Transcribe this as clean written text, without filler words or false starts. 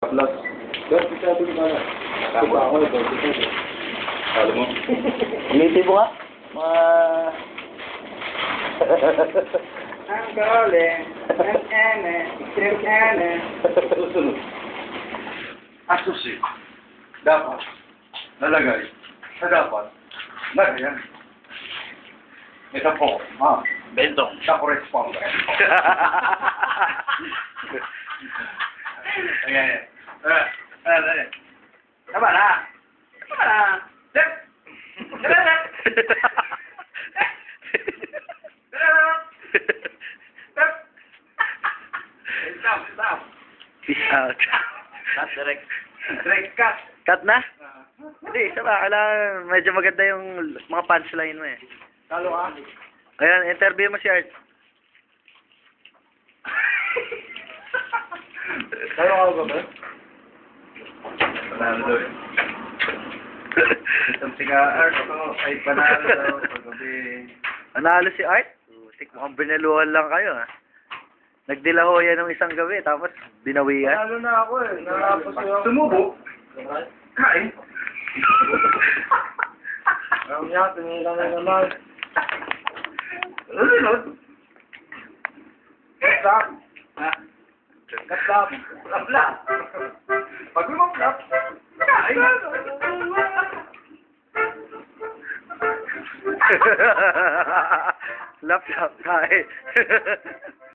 Plus. Dati sabi ko na. Diba ako, dati sabi. Alam mo? Ulitin mo nga. Mga... I'm calling. Anna. Susunod. Asusi. Dapat. Nalagay. Sa dapat. Lagayan. Ito po. Ha? Bentong. Sa correspondent. Ayan. Tama na. Tama na. Dep. Stop. Peace out. Cut, direct. Direct cut. Cut na? Hindi, isa ba? Kailangan medyo maganda yung mga punchline mo eh. Talo ka. Ayan, interview mo si Art. Talo ka ba ba? Panalo daw eh. Itong siga Art ko ay panalo daw paggabi. Nanalo si Art? Tik mukhang binaluhan lang kayo ha. Nagdilaho yan ng isang gabi, tapos binawian. Panalo na ako eh. Nakapos yung... Sumubo. Kain. Alam niya, tingin na naman. Lunod. Stop. Stop. Stop. Pag lumaplat, kain. Lap, kain.